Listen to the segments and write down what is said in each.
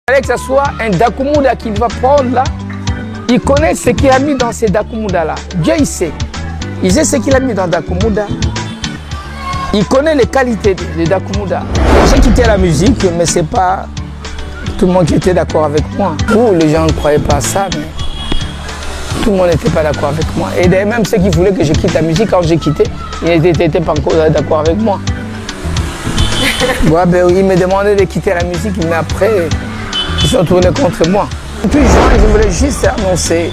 Il fallait que ce soit un Dakumuda qu'il va prendre là. Il connaît ce qu'il a mis dans ces Dakumuda là. Dieu il sait. Il sait ce qu'il a mis dans Dakumuda. Il connaît les qualités de Dakumuda. J'ai quitté la musique, mais c'est pas tout le monde qui était d'accord avec moi. Ou les gens ne croyaient pas à ça, mais tout le monde n'était pas d'accord avec moi. Et même ceux qui voulaient que je quitte la musique, quand j'ai quitté, ils n'étaient pas encore d'accord avec moi. Ouais, ben, ils me demandaient de quitter la musique, mais après, ils sont tournés contre moi. Le 28 juin, je voulais juste annoncer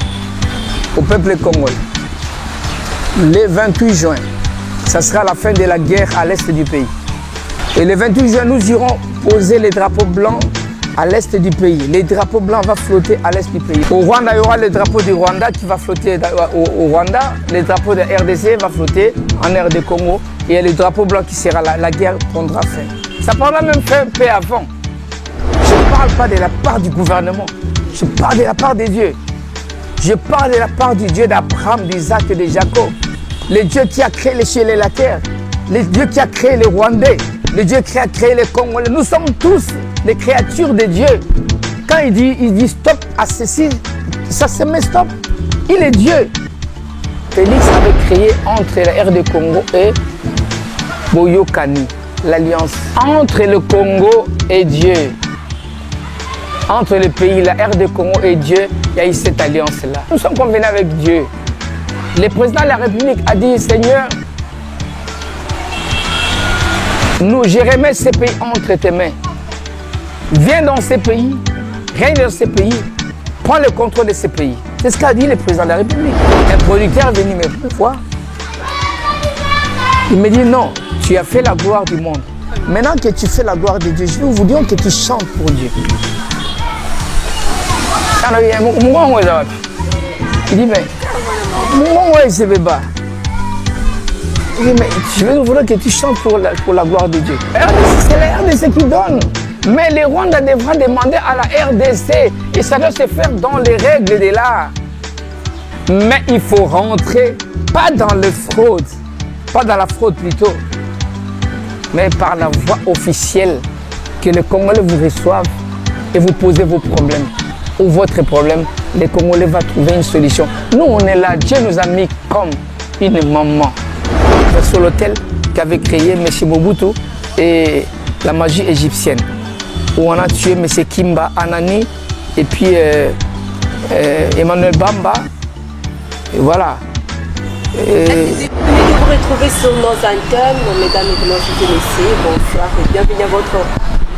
au peuple congolais. Le 28 juin, ça sera la fin de la guerre à l'est du pays. Et le 28 juin, nous irons poser les drapeaux blancs à l'est du pays. Les drapeaux blancs vont flotter à l'est du pays. Au Rwanda, il y aura le drapeau du Rwanda qui va flotter au Rwanda. Le drapeau de RDC va flotter en RD Congo. Et le drapeau blanc qui sera là, la guerre prendra fin. Ça prendra même fin peu avant. Je ne parle pas de la part du gouvernement. Je parle de la part de Dieu. Je parle de la part du Dieu d'Abraham, d'Isaac et de Jacob. Le Dieu qui a créé les cieux et la terre. Le Dieu qui a créé les Rwandais. Le Dieu qui a créé les Congolais. Nous sommes tous des créatures de Dieu. Quand il dit stop à ceci, ça se met stop. Il est Dieu. Félix avait créé entre la RD Congo et Boyokani, l'alliance entre le Congo et Dieu. Entre le pays, la RD Congo et Dieu, il y a eu cette alliance-là. Nous sommes convenus avec Dieu. Le président de la République a dit, Seigneur, je remets ces pays entre tes mains. Viens dans ces pays, règne dans ces pays, prends le contrôle de ces pays. C'est ce qu'a dit le président de la République. Un producteur est venu me voir. Il me dit, non, tu as fait la gloire du monde. Maintenant que tu fais la gloire de Dieu, je vais vous dire que tu chantes pour Dieu. Il dit, mais il dit, mais je vais vous dire que tu chantes pour la gloire de Dieu. C'est la RDC qui donne. Mais les Rwandais devront demander à la RDC et ça doit se faire dans les règles de l'art. Mais il faut rentrer, pas dans le fraude, pas dans la fraude plutôt, mais par la voie officielle, que les Congolais vous reçoivent et vous posez vos problèmes. Ou votre problème, les Congolais vont trouver une solution. Nous, on est là, Dieu nous a mis comme une maman. Sur l'hôtel qu'avait créé M. Mobutu et la magie égyptienne, où on a tué M. Kimba Anani et puis Emmanuel Bamba. Et voilà. Vous vous retrouvez sur nos antennes, mesdames et messieurs, bonsoir et bienvenue à votre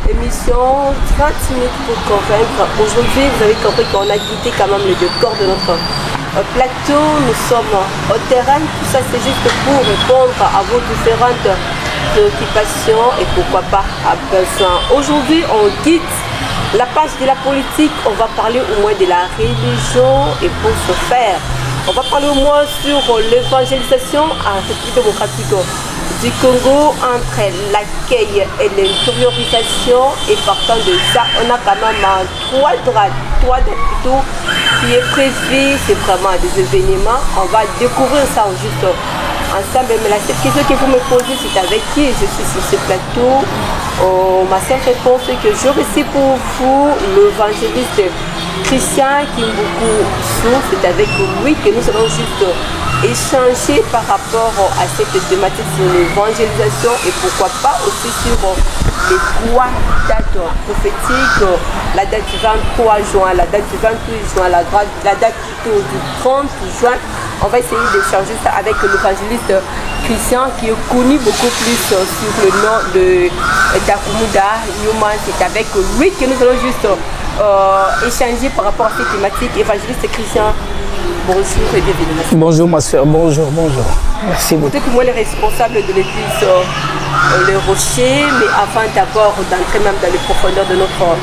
émission 30 minutes pour convaincre. Aujourd'hui, vous avez compris qu'on a quitté quand même le décor de notre plateau. Nous sommes au terrain. Tout ça, c'est juste pour répondre à vos différentes préoccupations et pourquoi pas à besoin. Aujourd'hui, on quitte la page de la politique. On va parler au moins de la religion et pour ce faire, on va parler au moins sur l'évangélisation en République démocratique du Congo entre l'accueil et l'intériorisation. Et partant de ça, on a quand même trois dates plutôt qui est prévu. C'est vraiment des événements. On va découvrir ça juste ensemble. Mais la seule question que vous me posez, c'est avec qui je suis sur ce plateau. Ma seule réponse est que je reçois pour vous l'évangéliste Christian Kimbuku-Sou. C'est avec lui que nous allons juste échanger par rapport à cette thématique sur l'évangélisation et pourquoi pas aussi sur les trois dates prophétiques, la date du 23 juin, la date du 28 juin, la date plutôt du 30 juin. On va essayer d'échanger ça avec l'évangéliste Christian qui est connu beaucoup plus sur le nom de Dakumuda Newman. C'est avec lui que nous allons juste échanger par rapport à cette thématique. Évangéliste Christian, bonjour et bienvenue. Bonjour ma soeur, bonjour. Merci beaucoup. Peut-être que moi le responsable de l'église Le Rocher, mais avant d'abord d'entrer même dans les profondeurs de notre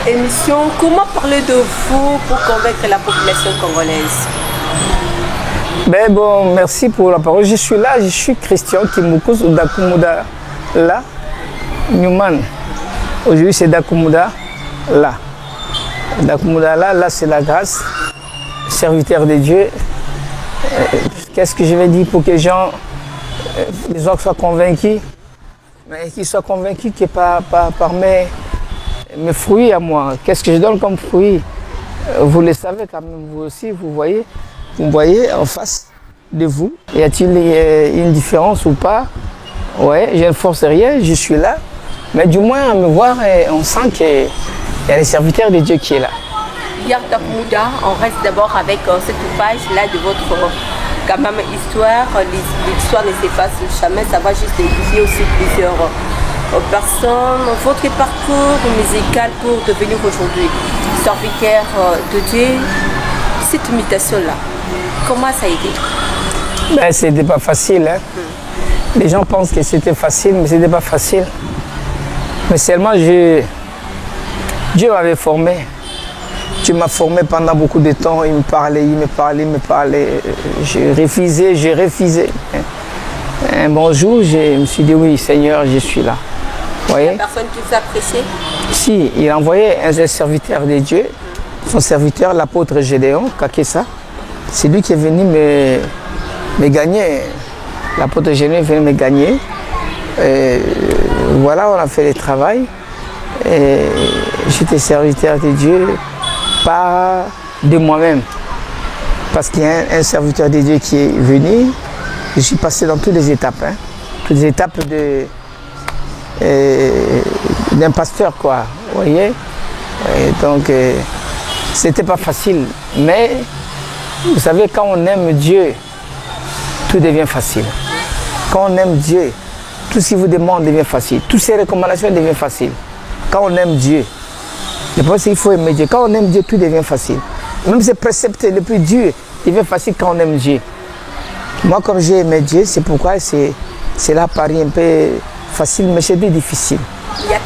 émission, comment parler de vous pour convaincre la population congolaise? Ben bon, merci pour la parole. Je suis là, je suis Christian Kimbuku Dakumuda là, Newman. Aujourd'hui c'est Dakumuda là. Dakumuda là c'est la grâce, serviteur de Dieu. Qu'est-ce que je vais dire pour que les gens soient convaincus? Mais qu'ils soient convaincus que par mes mes fruits à moi. Qu'est-ce que je donne comme fruits? Vous le savez quand même, vous aussi, vous me voyez en face de vous. Y a-t-il une différence ou pas? Ouais, je ne force rien, je suis là. Mais du moins, à me voir, on sent qu'il y a les serviteurs de Dieu qui est là. Yarda Mouda, on reste d'abord avec cette page-là de votre quand même histoire. L'histoire ne s'efface jamais, ça va juste édifier aussi plusieurs personnes. Votre parcours musical pour devenir aujourd'hui serviteur de Dieu, cette mutation-là, comment ça a été? Ben, c'était pas facile. Hein? Les gens pensent que c'était facile, mais c'était pas facile. Mais seulement Dieu m'avait formé. Dieu m'a formé pendant beaucoup de temps. Il me parlait. J'ai refusé. Un bon jour, je me suis dit oui, Seigneur, je suis là. Vous voyez? La personne qui vous a prêché? Si, il a envoyé un serviteur de Dieu, son serviteur, l'apôtre Gédéon, Kakessa. C'est lui qui est venu me gagner. L'apôtre Gédéon est venu me gagner. Et voilà, on a fait le travail. J'étais serviteur de Dieu, pas de moi-même. Parce qu'il y a un serviteur de Dieu qui est venu. Je suis passé dans toutes les étapes. Hein. Toutes les étapes d'un pasteur, quoi. Vous voyez? Et donc, c'était pas facile. Mais, vous savez, quand on aime Dieu, tout devient facile. Quand on aime Dieu, tout ce qu'il vous demande devient facile. Toutes ces recommandations deviennent faciles. Quand on aime Dieu, je pense qu'il faut aimer Dieu. Quand on aime Dieu, tout devient facile. Même ces préceptes les plus durs deviennent faciles quand on aime Dieu. Moi, comme j'ai aimé Dieu, c'est pourquoi cela paraît un peu facile, mais c'était difficile.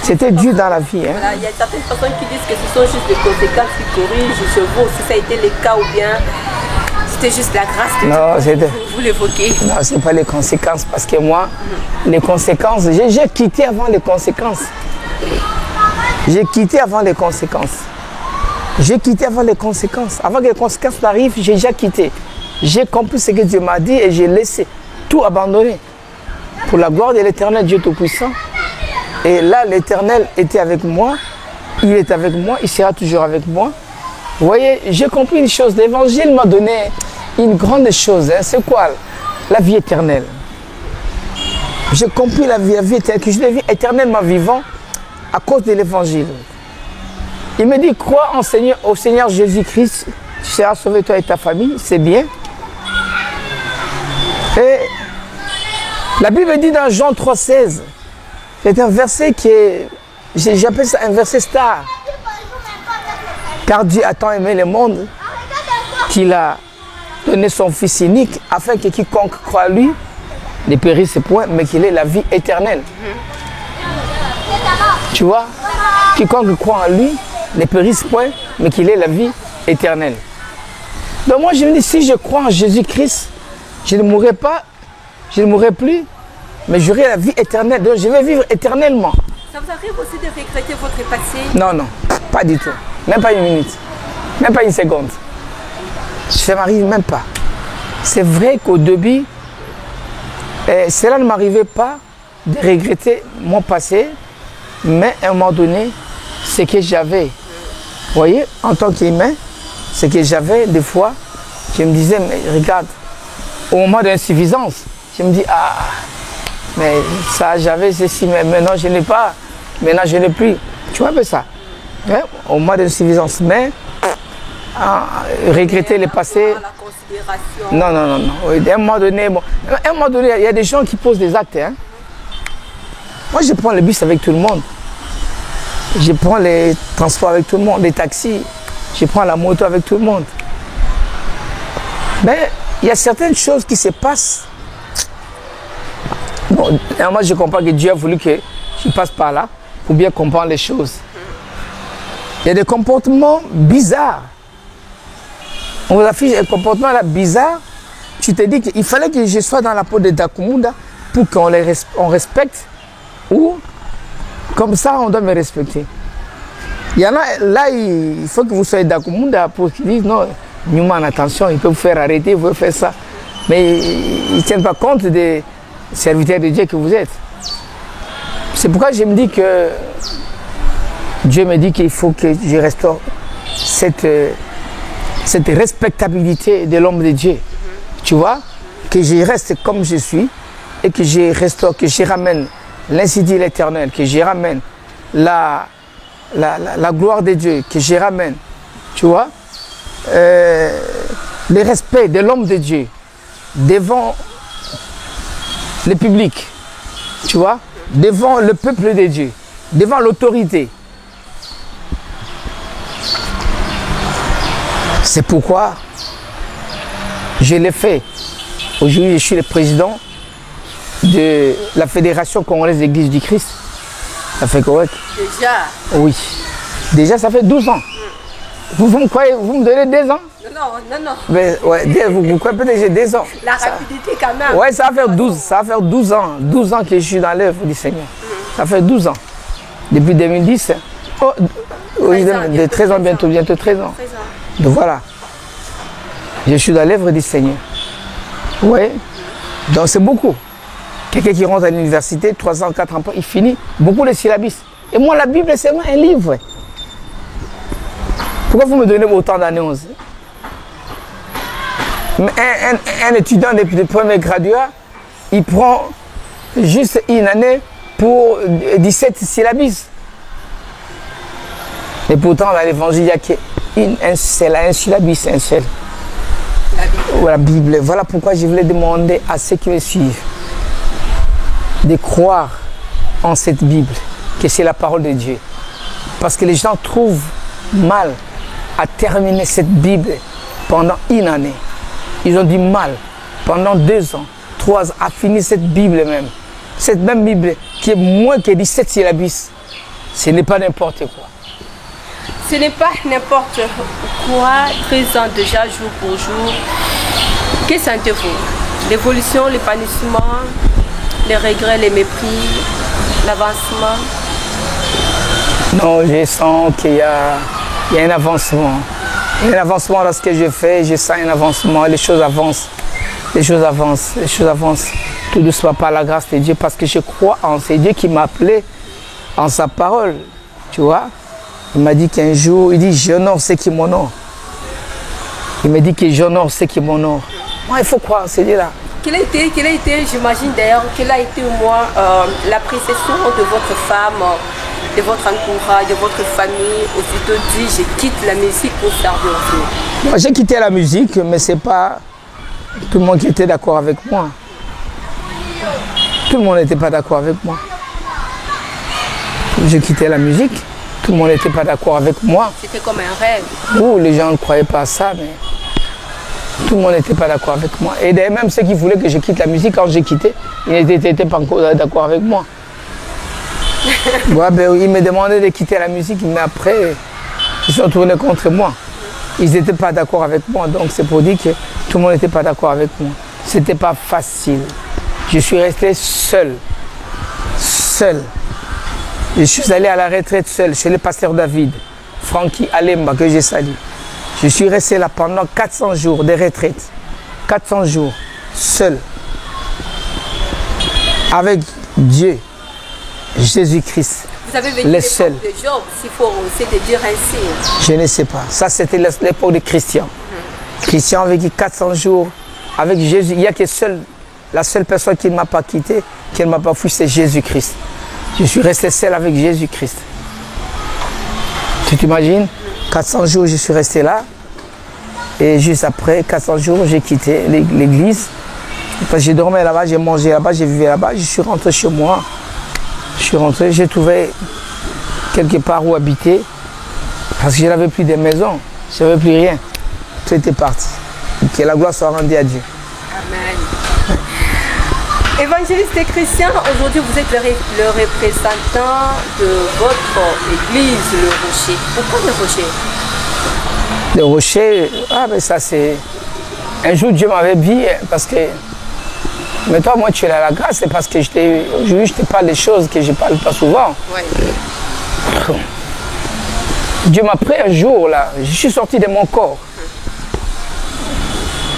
C'était dur dans la vie. Hein. Voilà, il y a certaines personnes qui disent que ce sont juste des conséquences qui corrigent chez vous. Si ça a été le cas ou bien c'était juste la grâce de Dieu. Vous l'évoquez. Non, ce n'est pas les conséquences. Parce que moi, les conséquences, j'ai quitté avant les conséquences. J'ai quitté avant les conséquences. Avant que les conséquences n'arrivent, j'ai déjà quitté. J'ai compris ce que Dieu m'a dit et j'ai laissé tout abandonner. Pour la gloire de l'Éternel Dieu Tout-Puissant. Et là, l'Éternel était avec moi. Il est avec moi. Il sera toujours avec moi. Vous voyez, j'ai compris une chose. L'Évangile m'a donné une grande chose. Hein. C'est quoi? La vie éternelle. J'ai compris la vie éternelle, que je deviens éternellement vivant à cause de l'Évangile. Il me dit, crois au Seigneur Jésus-Christ, tu seras sauvé toi et ta famille, c'est bien. Et la Bible dit dans Jean 3,16, c'est un verset qui est, j'appelle ça un verset star. Car Dieu a tant aimé le monde qu'il a donné son Fils unique afin que quiconque croit à lui ne périsse point, mais qu'il ait la vie éternelle. Tu vois, quiconque croit en lui ne périsse point, mais qu'il ait la vie éternelle. Donc moi je me dis, si je crois en Jésus-Christ, je ne mourrai pas, je ne mourrai plus, mais j'aurai la vie éternelle. Donc je vais vivre éternellement. Ça vous arrive aussi de regretter votre passé? Non, non, pas du tout. Même pas une minute, même pas une seconde. Ça ne m'arrive même pas. C'est vrai qu'au début, cela ne m'arrivait pas de regretter mon passé, mais à un moment donné, ce que j'avais, vous voyez, en tant qu'humain, ce que j'avais des fois, je me disais, mais regarde, au moment d'insuffisance, je me dis, ah, mais ça j'avais ceci, mais maintenant je n'ai pas, maintenant je n'ai plus. Tu vois un peu ça, hein? Au moment d'insuffisance, mais regretter le passé. Non, non, non, non. À un moment donné, il y a des gens qui posent des actes. Hein? Moi, je prends le bus avec tout le monde. Je prends les transports avec tout le monde, les taxis. Je prends la moto avec tout le monde. Mais il y a certaines choses qui se passent. Bon, moi, je comprends que Dieu a voulu que je passe par là pour bien comprendre les choses. Il y a des comportements bizarres. On vous affiche un comportement là bizarre. Tu te dis qu'il fallait que je sois dans la peau de Dakumunda pour qu'on respecte, ou comme ça on doit me respecter. Il y en a là, il faut que vous soyez Dakumunda pour qu'ils disent non, Newman, attention, il peut vous faire arrêter, vous pouvez faire ça. Mais ils ne tiennent pas compte des serviteurs de Dieu que vous êtes. C'est pourquoi je me dis que Dieu me dit qu'il faut que je restaure cette respectabilité de l'homme de Dieu. Tu vois, que je reste comme je suis et que je restaure, que je ramène l'ainsi dit l'Éternel, que je ramène la gloire de Dieu, que je ramène, tu vois, le respect de l'homme de Dieu devant le public, tu vois, devant le peuple de Dieu, devant l'autorité. C'est pourquoi je l'ai fait. Aujourd'hui, je suis le président de la Fédération congolaise d'Église du Christ. Ça fait correct? Déjà? Oui. Déjà, ça fait 12 ans. Vous me croyez, vous me donnez 2 ans? Non. Mais, ouais, vous croyez peut-être que j'ai 2 ans. La rapidité quand même. Oui, ça va faire 12. Ça va faire 12 ans. 12 ans que je suis dans l'œuvre du Seigneur. Ça fait 12 ans. Depuis 2010. Oh, oui, de 13 ans, bientôt 13 ans. Donc voilà. Je suis dans l'œuvre du Seigneur. Oui. Donc c'est beaucoup. Quelqu'un qui rentre à l'université, 3 ans, 4 ans, il finit. Beaucoup de syllabis. Et moi, la Bible, c'est un livre. Pourquoi vous me donnez autant d'années 11? Un étudiant de premier graduat, il prend juste une année pour 17 syllabis. Et pourtant, dans l'évangile, il n'y a qu'un syllabis, un seul. La Bible. Voilà pourquoi je voulais demander à ceux qui me suivent de croire en cette Bible, que c'est la parole de Dieu. Parce que les gens trouvent mal à terminer cette Bible pendant une année. Ils ont du mal pendant 2 ans, 3 ans à finir cette Bible même. Cette même Bible qui est moins que 17 syllabis. Ce n'est pas n'importe quoi. Ce n'est pas n'importe quoi, 13 ans déjà, jour pour jour. Que sentez-vous? L'évolution, l'épanouissement, les regrets, les mépris, l'avancement? Non, je sens qu'il y a un avancement. Il y a un avancement dans ce que je fais, je sens un avancement, les choses avancent. Les choses avancent, les choses avancent. Tout doucement par la grâce de Dieu, parce que je crois en c'est Dieu qui m'a appelé en sa parole, tu vois. Il m'a dit qu'un jour, il dit j'honore ceux qui m'honorent. Il m'a dit que j'honore ceux qui m'honorent. Moi, il faut croire, c'est Dieu-là. Quelle a été, j'imagine d'ailleurs, quelle a été au moins l'appréciation de votre femme, de votre entourage, de votre famille, aussitôt dit je quitte la musique pour servir Dieu? Moi, j'ai quitté la musique, mais ce n'est pas tout le monde qui était d'accord avec moi. Tout le monde n'était pas d'accord avec moi. J'ai quitté la musique. Tout le monde n'était pas d'accord avec moi. C'était comme un rêve. Oh, les gens ne croyaient pas à ça, mais tout le monde n'était pas d'accord avec moi. Et d'ailleurs, même ceux qui voulaient que je quitte la musique, quand j'ai quitté, ils n'étaient pas encore d'accord avec moi. Ouais, ben, ils me demandaient de quitter la musique, mais après, ils se sont tournés contre moi. Ils n'étaient pas d'accord avec moi, donc c'est pour dire que tout le monde n'était pas d'accord avec moi. C'était pas facile. Je suis resté seul. Seul. Je suis allé à la retraite seul chez le pasteur David, Francky Alemba, que j'ai salué. Je suis resté là pendant 400 jours de retraite. 400 jours, seul. Avec Dieu, Jésus-Christ. Vous avez vécu l'époque de Job, s'il faut aussi te dire ainsi. Je ne sais pas. Ça, c'était l'époque de Christian. Christian a vécu 400 jours avec Jésus. Il n'y a que la seule personne qui ne m'a pas quitté, qui ne m'a pas fui, c'est Jésus-Christ. Je suis resté seul avec Jésus-Christ. Tu t'imagines? 400 jours, je suis resté là. Et juste après 400 jours, j'ai quitté l'église. J'ai dormi là-bas, j'ai mangé là-bas, j'ai vécu là-bas. Je suis rentré chez moi. Je suis rentré, j'ai trouvé quelque part où habiter. Parce que je n'avais plus de maison. Je n'avais plus rien. Tout était parti. Que la gloire soit rendue à Dieu. Amen. Évangéliste Christian, aujourd'hui vous êtes le représentant de votre église, le Rocher. Pourquoi le Rocher? Le Rocher, ah ben ça c'est... Un jour Dieu m'avait dit, parce que... Mais toi, moi tu es à la grâce, c'est parce que aujourd'hui je te parle des choses que je ne parle pas souvent. Ouais. Dieu m'a pris un jour là, je suis sorti de mon corps.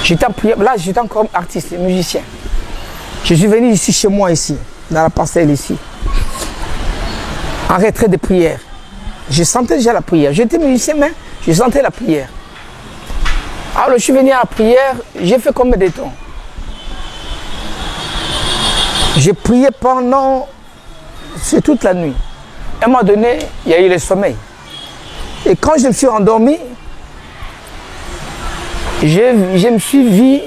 J'étais en prière, là j'étais encore artiste, musicien. Je suis venu ici, chez moi, ici, dans la parcelle ici, en retrait de prière. je sentais déjà la prière. J'étais musicien, mais je sentais la prière. Alors je suis venu à la prière, j'ai fait combien de temps? J'ai prié pendant, c'est toute la nuit. À un moment donné, il y a eu le sommeil. Et quand je me suis endormi, je me suis vu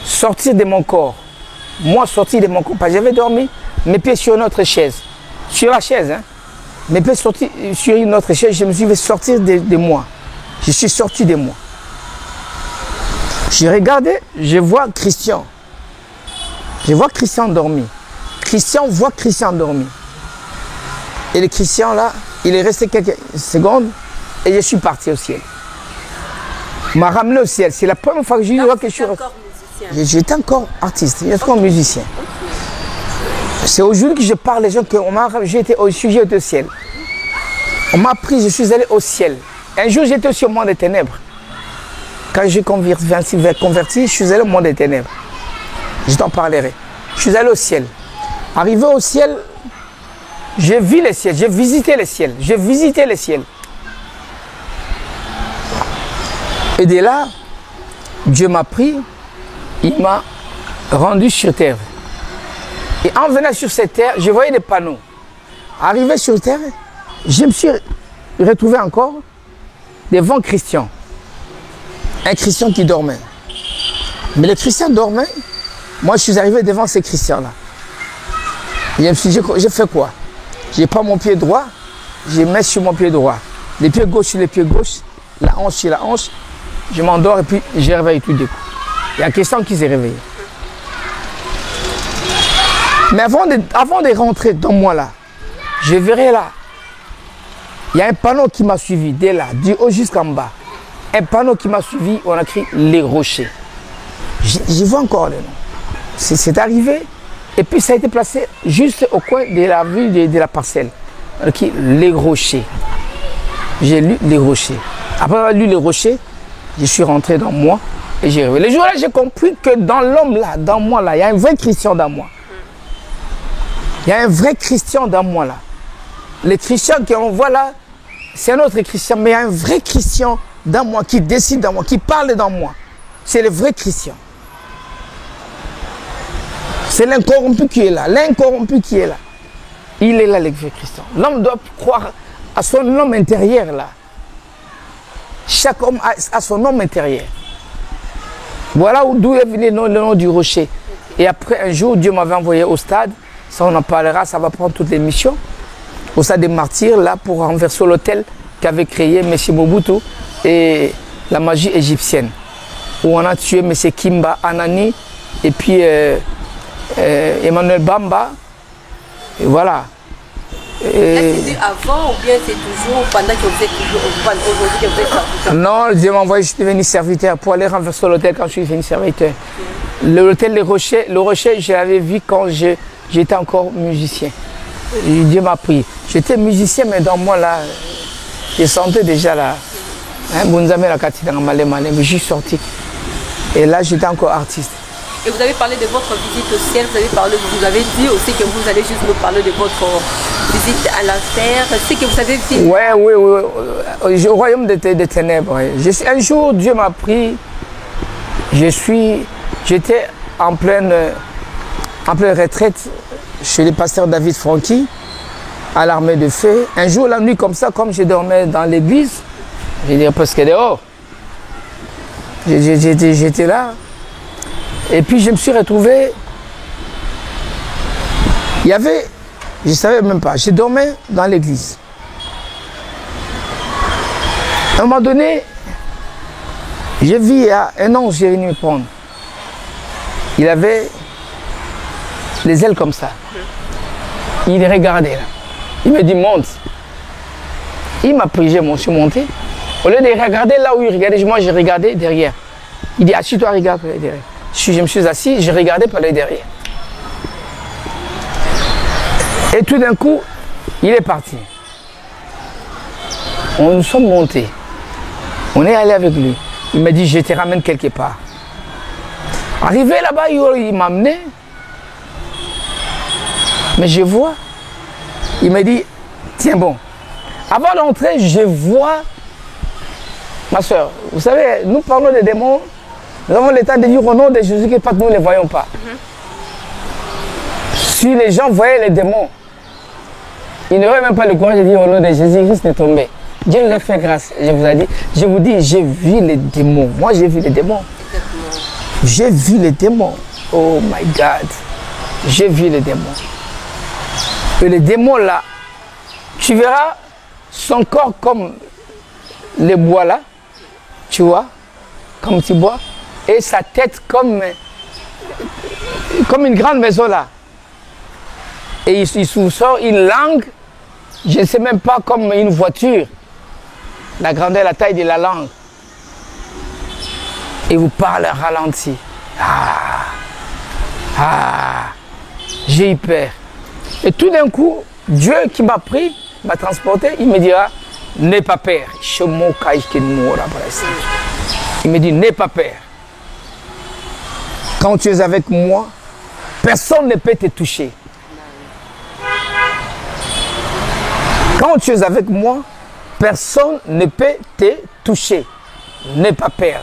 sortir de mon corps. Moi, sortir de mon corps. Parce que j'avais dormi, mes pieds sur une autre chaise. Sur la chaise, hein. Mes pieds sortis sur une autre chaise, je me suis fait sortir de moi. Je suis sorti de moi. J'ai regardé, je vois Christian. Je vois Christian dormi. Christian voit Christian dormi. Et le Christian là, il est resté quelques secondes et je suis parti au ciel. Il m'a ramené au ciel. C'est la première fois que je vois que je suis. J'étais encore artiste, j'étais encore musicien. C'est aujourd'hui que je parle les gens que j'étais au sujet au ciel. On m'a pris, je suis allé au ciel. Un jour j'étais aussi au monde des ténèbres. Quand j'ai converti, je suis allé au monde des ténèbres. Je t'en parlerai. Je suis allé au ciel. Arrivé au ciel, j'ai vu le ciel, j'ai visité le ciel, j'ai visité le ciel. Et de là, Dieu m'a pris, il m'a rendu sur terre. Et en venant sur cette terre, je voyais des panneaux. Arrivé sur terre, je me suis retrouvé encore devant Christian. Un Christian qui dormait. Mais le Christian dormait. Moi, je suis arrivé devant ces Christians-là. Je me suis dit, j'ai fait quoi? Je n'ai pas mon pied droit, je mets sur mon pied droit. Les pieds gauche sur les pieds gauche, la hanche sur la hanche. Je m'endors et puis je réveille tout d'un coup. Il y a Christian qui s'est réveillé. Mais avant de rentrer dans moi là, je verrai là, il y a un panneau qui m'a suivi, dès là, du haut jusqu'en bas. Un panneau qui m'a suivi, on a écrit les rochers. Je vois encore le nom. C'est arrivé, et puis ça a été placé juste au coin de la vue de la parcelle. On a écrit les rochers. J'ai lu les rochers. Après avoir lu les rochers, je suis rentré dans moi et j'ai rêvé. Le jour-là, j'ai compris que dans l'homme là, dans moi là, il y a un vrai Christian dans moi. Il y a un vrai Christian dans moi là. Les Christians qu'on voit là, c'est un autre Christian, mais il y a un vrai Christian dans moi, qui décide dans moi, qui parle dans moi. C'est le vrai Christian. C'est l'incorrompu qui est là. L'incorrompu qui est là. Il est là, le vrai Christian. L'homme doit croire à son homme intérieur là. Chaque homme a son homme intérieur. Voilà d'où est venu le nom du rocher. Et après, un jour, Dieu m'avait envoyé au stade. Ça, on en parlera, ça va prendre toutes les missions. Au stade des martyrs, là, pour renverser l'hôtel qu'avait créé M. Mobutu et la magie égyptienne. Où on a tué M. Kimba Anani et puis Emmanuel Bamba. Et voilà. C'était avant ou bien c'est toujours pendant que vous êtes toujours aujourd'hui que vous êtes sorti? Non, Dieu m'a envoyé, je suis devenu serviteur pour aller renverser l'hôtel quand je suis devenu serviteur. L'hôtel Le Rocher, je l'avais vu quand j'étais encore musicien. Dieu m'a pris. J'étais musicien, mais dans moi là, je sentais déjà là. Mais je suis sorti. Et là, j'étais encore artiste. Et vous avez parlé de votre visite au ciel, vous avez dit aussi que vous allez juste nous parler de votre visite à l'enfer. C'est que vous avez dit. Oui. Au royaume des ténèbres. Un jour, Dieu m'a pris. J'étais en pleine retraite chez le pasteur David Francky, à l'armée de feu. Un jour, la nuit, comme ça, comme je dormais dans l'église, je dirais presque dehors. J'étais là. Et puis je me suis retrouvé, il y avait, je ne savais même pas, je dormais dans l'église. À un moment donné, j'ai vu un ange qui est venu me prendre. Il avait les ailes comme ça. Il regardait là. Il me dit monte. Il m'a pris, je suis monté. Au lieu de regarder là où il regardait, moi j'ai regardé derrière. Il dit assis-toi, regarde derrière. Je me suis assis, j'ai regardé par le derrière. Et tout d'un coup, il est parti. Nous sommes montés. On est allé avec lui. Il m'a dit, je te ramène quelque part. Arrivé là-bas, il m'a amené. Mais je vois, il m'a dit, tiens bon, Avant d'entrer, je vois, ma soeur, vous savez, nous parlons des démons, nous avons le temps de dire au nom de Jésus que nous ne les voyons pas. Si les gens voyaient les démons, ils n'auraient même pas le courage de dire au nom de Jésus-Christ de tomber. Dieu nous a fait grâce. Je vous dis, j'ai vu les démons. Moi, j'ai vu les démons. J'ai vu les démons. Oh my God. J'ai vu les démons. Et les démons là, tu verras son corps comme les bois là, tu vois, comme petit bois, et sa tête comme une grande maison là. Et il sort une langue, je ne sais même pas, comme une voiture, la grandeur, la taille de la langue. Et vous parle ralenti. J'ai eu peur. Et tout d'un coup, Dieu qui m'a pris, m'a transporté, il me dira, n'aie pas peur. Il me dit, n'aie pas peur. Quand tu es avec moi, personne ne peut te toucher. Quand tu es avec moi, personne ne peut te toucher. N'aie pas peur.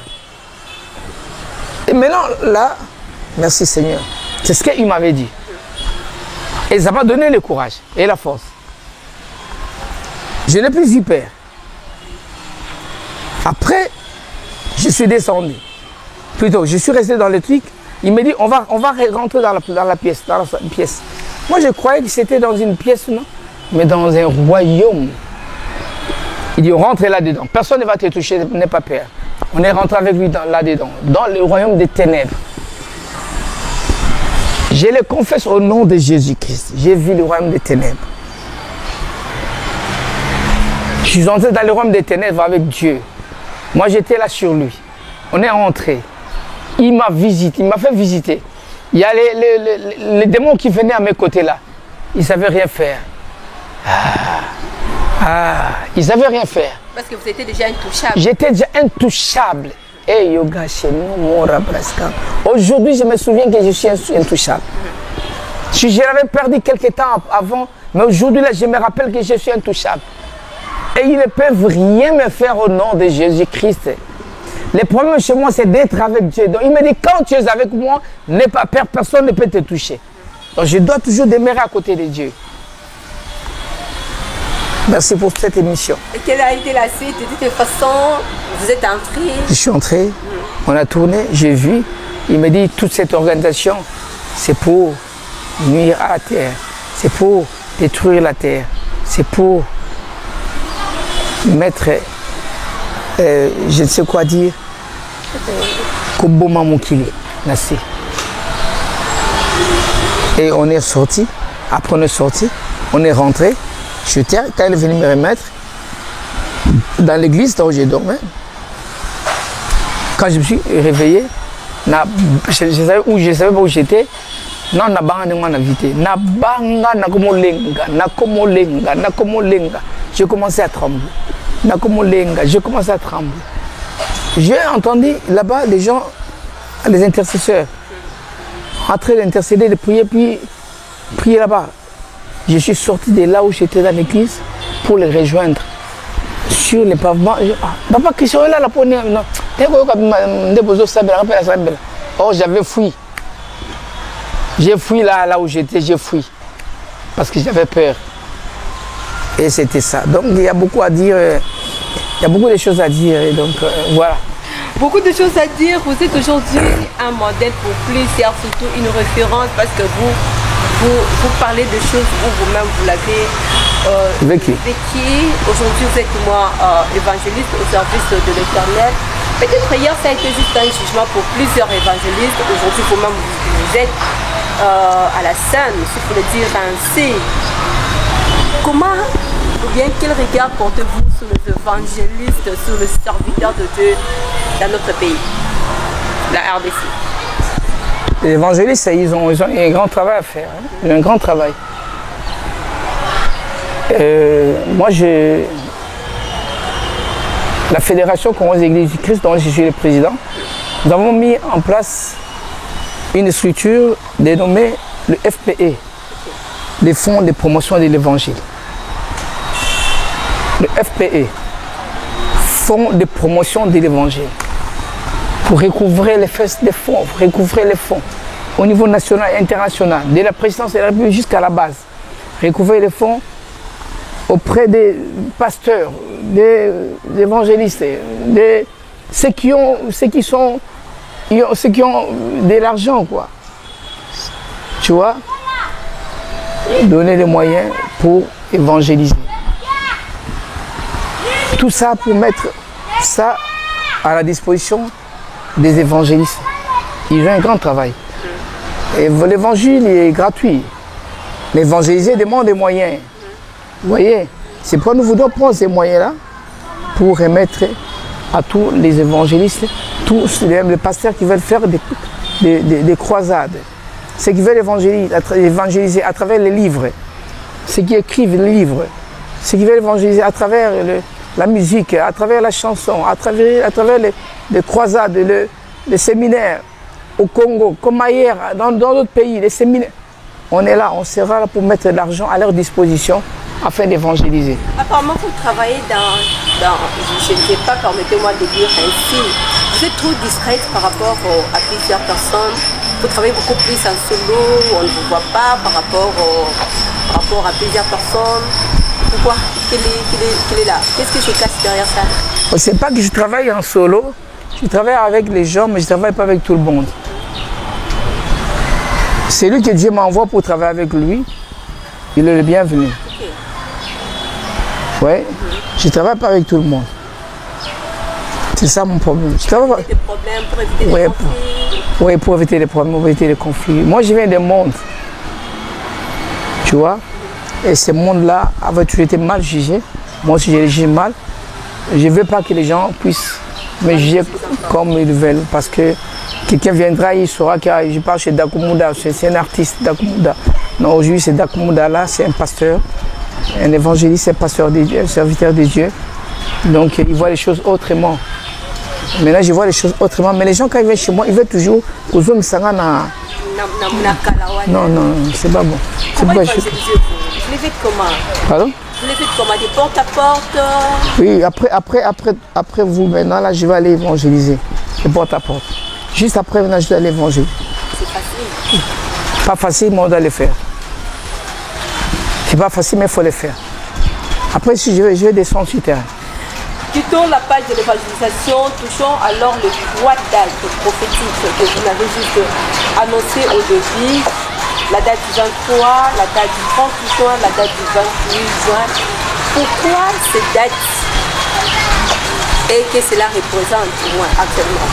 Et maintenant, là, merci Seigneur. C'est ce qu'il m'avait dit. Et ça m'a donné le courage et la force. Je n'ai plus eu peur. Après, je suis descendu. Plutôt, je suis resté dans le truc. Il me dit, on va rentrer dans la pièce. Moi, je croyais que c'était dans une pièce, non? Mais dans un royaume. Il dit, rentrez là-dedans. Personne ne va te toucher, n'aie pas peur. On est rentré avec lui là-dedans, dans le royaume des ténèbres. Je le confesse au nom de Jésus-Christ. J'ai vu le royaume des ténèbres. Je suis entré dans le royaume des ténèbres avec Dieu. Moi, j'étais là sur lui. On est rentré. Il m'a visité, il m'a fait visiter. Il y a les démons qui venaient à mes côtés là. Ils ne savaient rien faire. Ils ne savaient rien faire. Parce que vous étiez déjà intouchable. J'étais déjà intouchable. Hey, yoga, chez nous, aujourd'hui, je me souviens que je suis intouchable. Je l'avais perdu quelques temps avant, mais aujourd'hui, là, je me rappelle que je suis intouchable. Et ils ne peuvent rien me faire au nom de Jésus-Christ. Le problème chez moi, c'est d'être avec Dieu. Donc, il me dit, quand tu es avec moi, n'aie pas peur, personne ne peut te toucher. Donc, je dois toujours demeurer à côté de Dieu. Merci pour cette émission. Et quelle a été la suite? De toute façon, vous êtes entré. Je suis entré, on a tourné, j'ai vu. Il me dit, toute cette organisation, c'est pour nuire à la terre. C'est pour détruire la terre. C'est pour mettre, je ne sais quoi dire, Koboma Mokili, Nassi. Et on est sorti. Après on est sorti, on est rentré. J'étais, quand il est venu me remettre, dans l'église où j'ai dormi, quand je me suis réveillé, je savais pas où j'étais, non, j'ai commencé à trembler. J'ai commencé à trembler. J'ai entendu là-bas les gens, les intercesseurs, en train d'intercéder, de prier, puis prier là-bas. Je suis sorti de là où j'étais dans l'église pour les rejoindre. Sur les pavements, papa, qui serait là la première? Non. Oh, j'avais fui. J'ai fui là où j'étais, j'ai fui. Parce que j'avais peur. Et c'était ça. Donc il y a beaucoup à dire. Il y a beaucoup de choses à dire. Et donc voilà. Beaucoup de choses à dire. Vous êtes aujourd'hui un modèle pour plusieurs, surtout une référence parce que vous parlez de choses où vous-même vous l'avez vécu. Aujourd'hui, vous êtes moi évangéliste au service de l'Éternel. Peut-être hier, ça a été juste un jugement pour plusieurs évangélistes. Aujourd'hui, vous-même, vous êtes à la scène, si il faut le dire ainsi. Comment ou bien quel regard portez-vous sur les évangélistes, sur les serviteurs de Dieu dans notre pays, la RDC? Les évangélistes, ils ont un grand travail à faire. Hein. Ils ont un grand travail. Moi, la Fédération Congolaise d'Église du Christ, dont je suis le président, nous avons mis en place une structure dénommée le FPE, les fonds de promotion de l'Évangile. le FPE, Fonds de promotion de l'évangile, pour recouvrir les fonds, recouvrir les fonds au niveau national et international, de la présidence de la République jusqu'à la base. Recouvrir les fonds auprès des pasteurs, des évangélistes, ceux qui ont de l'argent, quoi. Tu vois, donner les moyens pour évangéliser. Tout ça pour mettre ça à la disposition des évangélistes. Ils ont un grand travail. Et l'évangile est gratuit. L'évangéliser demande des moyens. Vous voyez, c'est pourquoi nous voudrons prendre ces moyens-là pour remettre à tous les évangélistes, tous les pasteurs qui veulent faire des croisades, ceux qui veulent évangéliser à travers les livres, ceux qui écrivent les livres, ceux qui veulent évangéliser à travers la musique, à travers la chanson, à travers les croisades, les séminaires au Congo, comme ailleurs, dans d'autres pays, les séminaires. On est là, on sera là pour mettre de l'argent à leur disposition afin d'évangéliser. Apparemment, vous travaillez je ne sais pas, permettez-moi de dire ainsi, vous êtes trop discrète par rapport à plusieurs personnes. Vous travaillez beaucoup plus en solo, on ne vous voit pas par rapport à plusieurs personnes. Pourquoi? Quel est là? Qu'est-ce qui se cache derrière ça? C'est pas que je travaille en solo, je travaille avec les gens, mais je ne travaille pas avec tout le monde. C'est lui que Dieu m'envoie pour travailler avec lui, il est le bienvenu. Ouais, je ne travaille pas avec tout le monde. C'est ça mon problème. Je travaille pour éviter des problèmes, pour éviter des conflits. Oui, pour éviter les problèmes, pour éviter les conflits. Moi, je viens d'un monde, tu vois, et ce monde-là avait toujours été mal jugé. Moi aussi, je le juge mal. Je ne veux pas que les gens puissent me juger comme ils veulent, parce que quelqu'un viendra, il saura que je parle chez Dakumouda, c'est un artiste, Dakumouda. Non, aujourd'hui, c'est Dakumouda là, c'est un pasteur. Un évangéliste, un pasteur de Dieu, un serviteur de Dieu. Donc, il voit les choses autrement. Maintenant, je vois les choses autrement. Mais les gens, quand ils viennent chez moi, ils veulent toujours que je me sanga na. Non, c'est pas bon. Comment vous les faites comment? Pardon? Vous les faites comment? Des porte à porte? Oui, après vous, maintenant, là, je vais aller évangéliser. De porte à porte. Juste après, maintenant, je dois aller évangéliser. C'est facile? Pas facile, mais on doit le faire. C'est pas facile, mais il faut le faire. Après, si je vais descendre sur le terrain. Quittons la page de l'évangélisation, touchons alors le 3 dates prophétiques que vous avez juste annoncé au début. La date du 23, la date du 30 juin, la date du 28 juin. Pourquoi ces dates et que cela représente moi actuellement?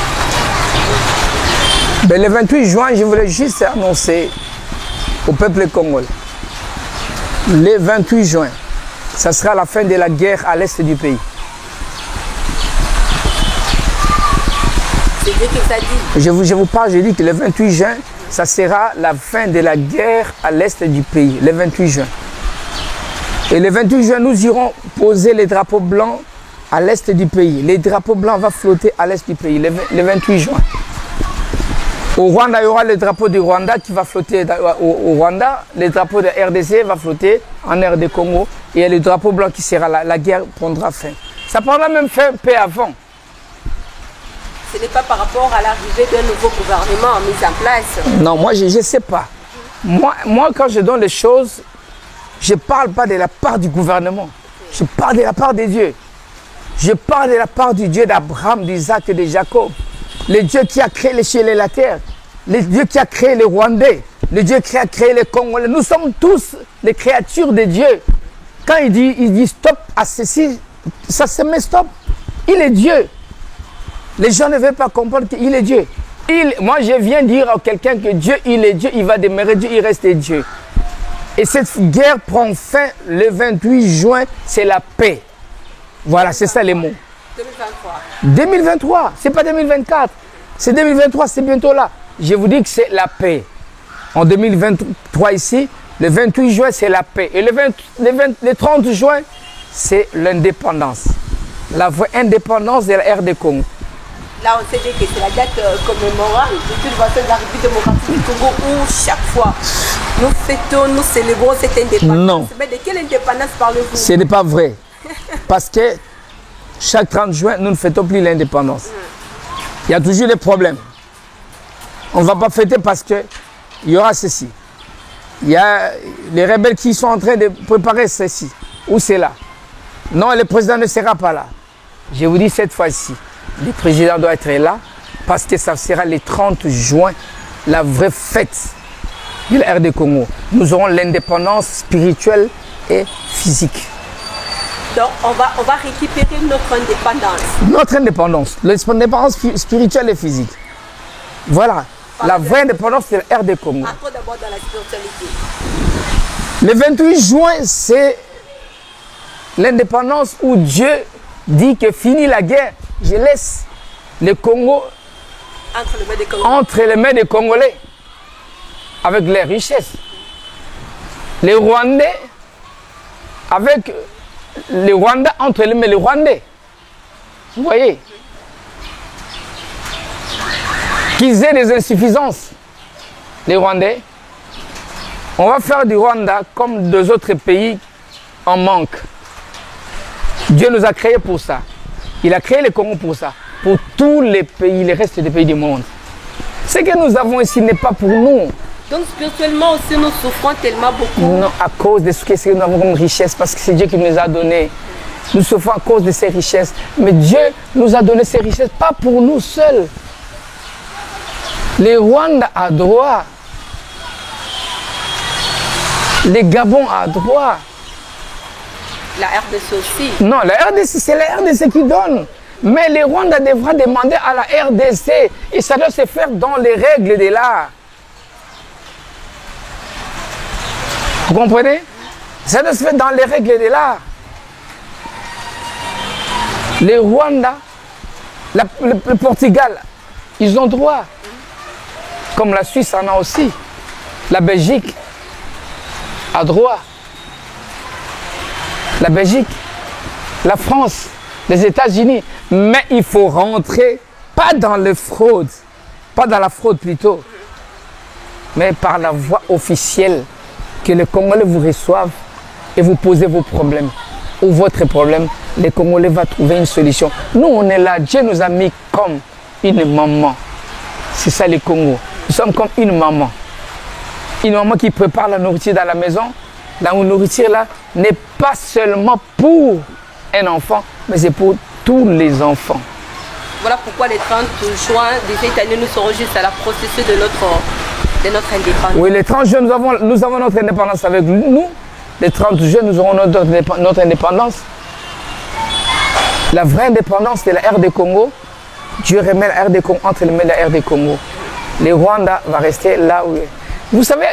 Ben, le 28 juin, je voulais juste annoncer au peuple congolais. Le 28 juin, ça sera la fin de la guerre à l'est du pays. C'est Dieu qui vous a dit. Je vous parle, je dis que le 28 juin, ça sera la fin de la guerre à l'est du pays, le 28 juin. Et le 28 juin, nous irons poser les drapeaux blancs à l'est du pays. Les drapeaux blancs vont flotter à l'est du pays, le 28 juin. Au Rwanda, il y aura le drapeau du Rwanda qui va flotter au Rwanda. Le drapeau de RDC va flotter en RD Congo. Et le drapeau blanc qui sera là, la guerre prendra fin. Ça prendra même fin peu avant. Ce n'est pas par rapport à l'arrivée d'un nouveau gouvernement mis en place. Non, moi, je ne sais pas. Moi, quand je donne les choses, je ne parle pas de la part du gouvernement. Je parle de la part de Dieu. Je parle de la part du Dieu d'Abraham, d'Isaac et de Jacob. Le Dieu qui a créé les cieux et la terre. Le Dieu qui a créé les Rwandais. Le Dieu qui a créé les Congolais. Nous sommes tous les créatures de Dieu. Quand il dit stop à ceci, ça se met stop. Il est Dieu. Les gens ne veulent pas comprendre qu'il est Dieu. Moi, je viens dire à quelqu'un que Dieu, il est Dieu, il va demeurer Dieu, il reste Dieu. Et cette guerre prend fin le 28 juin, c'est la paix. Voilà, c'est ça les mots. 2023. 2023, c'est pas 2024. C'est 2023, c'est bientôt là. Je vous dis que c'est la paix. En 2023 ici, le 28 juin, c'est la paix. Et le 30 juin, c'est l'indépendance. La vraie indépendance de la RD Congo. Là, on sait que c'est la date commémorale de toute façon de l'arrivée démocratique du Congo où chaque fois nous fêtons, nous célébrons cette indépendance. Non. Mais de quelle indépendance parlez-vous? Ce n'est pas vrai. Parce que chaque 30 juin, nous ne fêtons plus l'indépendance. Il y a toujours des problèmes. On ne va pas fêter parce qu'il y aura ceci. Il y a les rebelles qui sont en train de préparer ceci ou cela. Non, le président ne sera pas là. Je vous dis cette fois-ci, le président doit être là parce que ça sera le 30 juin, la vraie fête de la RD Congo. Nous aurons l'indépendance spirituelle et physique. Donc, on va récupérer notre indépendance. Notre indépendance, l'indépendance spirituelle et physique. Voilà, la vraie indépendance de la RD Congo. Entrons d'abord dans la spiritualité. Le 28 juin, c'est l'indépendance où Dieu dit que fini la guerre, je laisse le Congo entre les mains des Congolais avec les richesses. Les Rwandais avec les Rwandais entre les mains des Rwandais. Vous voyez? Qu'ils aient des insuffisances, les Rwandais. On va faire du Rwanda comme deux autres pays en manque. Dieu nous a créés pour ça. Il a créé le Congo pour ça. Pour tous les pays, les restes des pays du monde. Ce que nous avons ici n'est pas pour nous. Donc spirituellement aussi, nous souffrons tellement beaucoup. Non, à cause de ce que nous avons comme richesse, parce que c'est Dieu qui nous a donné. Nous souffrons à cause de ces richesses. Mais Dieu nous a donné ces richesses, pas pour nous seuls. Les Rwanda a droit. Les Gabon a droit. La RDC aussi. Non, la RDC, c'est la RDC qui donne. Mais les Rwandais devra demander à la RDC. Et ça doit se faire dans les règles de l'art. Vous comprenez? Ça doit se faire dans les règles de l'art. Les Rwandais, le Portugal, ils ont droit. Comme la Suisse en a aussi. La Belgique a droit. La Belgique, la France, les États-Unis. Mais il faut rentrer, pas dans le fraude, pas dans la fraude plutôt, mais par la voie officielle, que les Congolais vous reçoivent et vous posez vos problèmes. Ou votre problème, les Congolais vont trouver une solution. Nous, on est là, Dieu nous a mis comme une maman. C'est ça les Congos. Nous sommes comme une maman. Une maman qui prépare la nourriture dans la maison. La nourriture là n'est pas seulement pour un enfant, mais c'est pour tous les enfants. Voilà pourquoi les 30 juin de cette année, nous serons juste à la processus de notre indépendance. Oui, les 30 juin, nous avons notre indépendance avec nous. Les 30 juin, nous aurons notre indépendance. La vraie indépendance de la RD Congo. Dieu remet la RD Congo entre les mains de la RD Congo. Les Rwandais vont rester là où... Vous savez,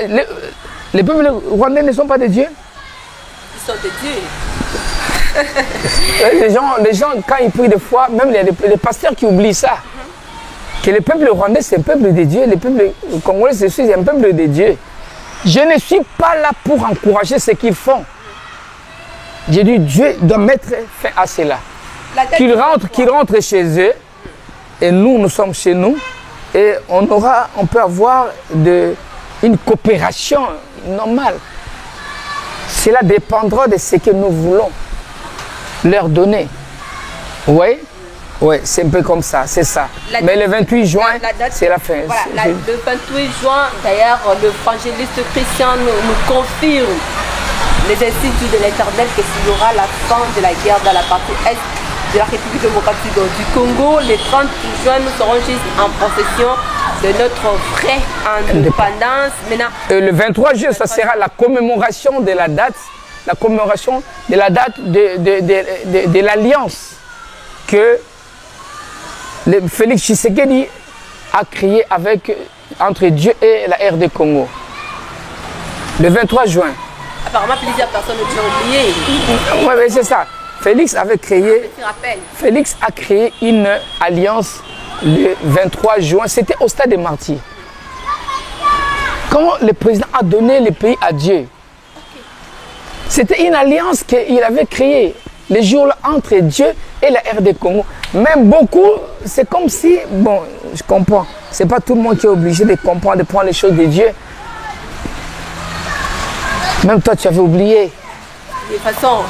les peuples rwandais ne sont pas des dieux. Ils sont des dieux. Les gens, quand ils prient des fois, même les pasteurs qui oublient ça, que le peuple rwandais, c'est un peuple de Dieu, le peuple congolais, c'est un peuple de Dieu. Je ne suis pas là pour encourager ce qu'ils font. J'ai dit, Dieu doit mettre fin à cela. Qu'ils rentrent chez eux, et nous sommes chez nous, et on peut avoir une coopération normale. Cela dépendra de ce que nous voulons leur donner. Vous voyez? Oui, c'est un peu comme ça, c'est ça. Mais le 28 juin, c'est la fin. Voilà, le 28 juin, d'ailleurs, l'évangéliste Christian nous confirme les instituts de l'Éternel que s'il y aura la fin de la guerre dans la partie est de la République démocratique du Congo. Le 30 juin, nous serons juste en possession de notre vraie indépendance. Maintenant, le 23 juin, ça sera la commémoration de la date, de l'alliance que Félix Tshisekedi a créée entre Dieu et la RD Congo. Le 23 juin. Apparemment, plusieurs personnes ont oublié. Oui, c'est ça. Félix a créé une alliance le 23 juin. C'était au stade des martyrs. Quand le président a donné le pays à Dieu, c'était une alliance qu'il avait créée les jours-là entre Dieu et la RD Congo. Même beaucoup, c'est comme si, bon, je comprends, c'est pas tout le monde qui est obligé de comprendre, de prendre les choses de Dieu. Même toi, tu avais oublié. de façon.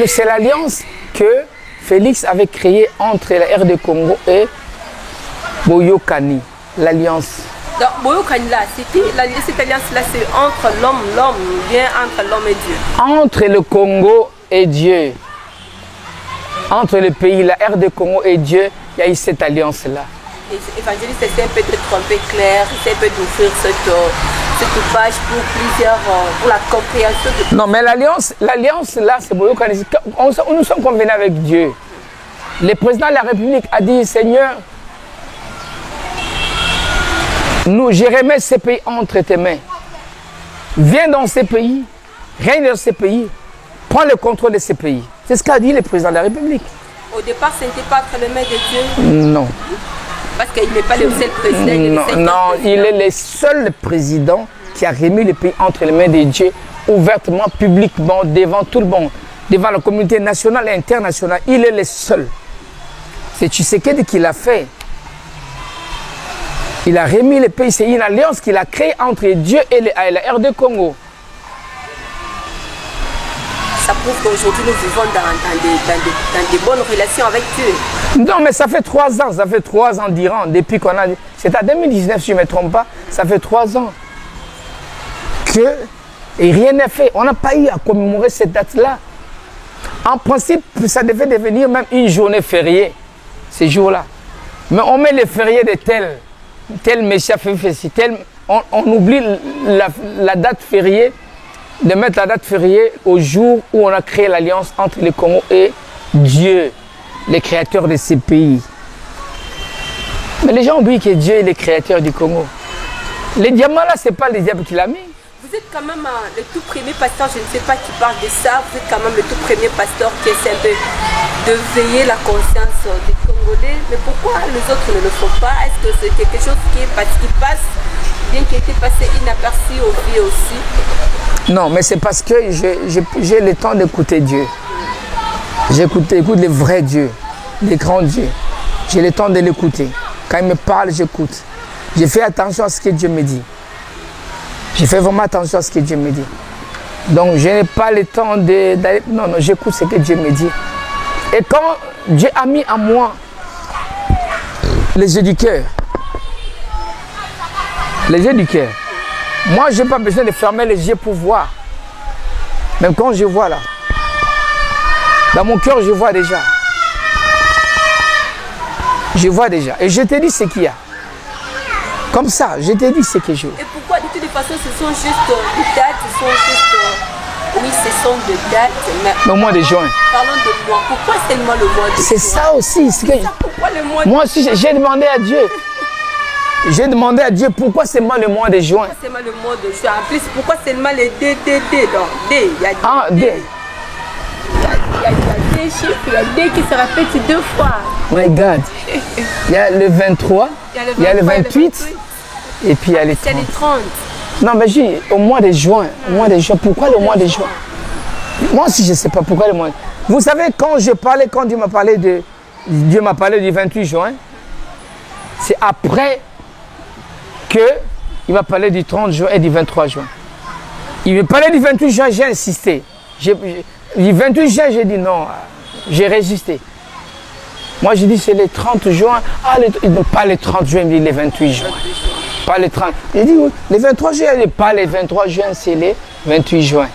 C'est l'alliance que Félix avait créée entre la RD Congo et Boyokani. L'alliance. Donc, Boyokani, là, cette alliance-là, c'est entre l'homme, bien entre l'homme et Dieu. Entre le Congo et Dieu. Entre le pays, la RD Congo et Dieu, il y a eu cette alliance-là. Évangéliste essaie un peu de tromper clair, essaie un peu d'ouvrir cette page pour la compréhension de... Non, mais l'alliance là, c'est Boyokani. Nous sommes convenus avec Dieu. Le président de la République a dit, Seigneur, je remets ces pays entre tes mains. Viens dans ces pays, règne dans ces pays, prends le contrôle de ces pays. C'est ce qu'a dit le président de la République. Au départ, ce n'était pas entre les mains de Dieu? Non. Parce qu'il n'est pas le seul président. Non, il est le seul président qui a remis le pays entre les mains de Dieu, ouvertement, publiquement, devant tout le monde, devant la communauté nationale et internationale. Il est le seul. C'est Tshisekedi qui l'a fait. Il a remis le pays. C'est une alliance qu'il a créée entre Dieu et la RD Congo. Ça prouve qu'aujourd'hui nous vivons dans des bonnes relations avec Dieu. Non, mais ça fait 3 ans. Ça fait 3 ans d'Iran. Depuis qu'on a... C'est à 2019, si je ne me trompe pas. Ça fait 3 ans que... Et rien n'est fait. On n'a pas eu à commémorer cette date-là. En principe, ça devait devenir même une journée fériée, ces jours-là. Mais on met les fériés de tel Messia Féfessi, on oublie la date fériée, de mettre la date fériée au jour où on a créé l'alliance entre le Congo et Dieu, le créateur de ces pays. Mais les gens oublient que Dieu est le créateur du Congo. Les diamants là, ce n'est pas le diable qui l'a mis. Vous êtes quand même le tout premier pasteur, je ne sais pas qui parle de ça, vous êtes quand même le tout premier pasteur qui essaie de veiller la conscience des Congolais. Mais pourquoi les autres ne le font pas? Est-ce que c'est quelque chose qui passe, bien qu'il ait été passé inaperçu au vieux aussi? Non, mais c'est parce que j'ai le temps d'écouter Dieu. J'écoute le vrai Dieu, le grand Dieu. J'ai le temps de l'écouter. Quand il me parle, j'écoute. Je fais attention à ce que Dieu me dit. Je fais vraiment attention à ce que Dieu me dit. Donc je n'ai pas le temps d'aller... Non, j'écoute ce que Dieu me dit. Et quand Dieu a mis en moi les yeux du cœur, moi je n'ai pas besoin de fermer les yeux pour voir. Même quand je vois là, dans mon cœur je vois déjà. Je vois déjà. Et je te dis ce qu'il y a. Comme ça, je te dis ce que je veux. Et pourquoi de toute façon ce sont juste des dates, oui, ce sont des dates, mais... Le mois de juin. Parlons de mois. Pourquoi seulement le mois de juin? C'est ça aussi. Pourquoi le mois de Moi aussi, j'ai demandé à Dieu. J'ai demandé à Dieu pourquoi seulement le mois de juin. Pourquoi seulement le mois de juin? En plus, pourquoi seulement les D? Donc, D, il y a D. Ah, D. Il y a des chiffres, il y a D qui se répètent 2 fois. My God. Il y a le 23, il y a le 28. Et puis il y a les 30. Il y a les 30. Non, mais j'ai au mois de juin. Pourquoi le mois de juin? Moi aussi, je ne sais pas pourquoi le mois. Vous savez, quand Dieu m'a parlé du 28 juin, c'est après qu'il m'a parlé du 30 juin et du 23 juin. Il me parlait du 28 juin, j'ai insisté. Du 28 juin, j'ai dit non, j'ai résisté. Moi, j'ai dit c'est le 30 juin. Ah, pas le 30 juin, mais le 28 juin. Pas le 30. J'ai dit, oui, le 23 juin, pas le 23 juin, c'est le 28 juin.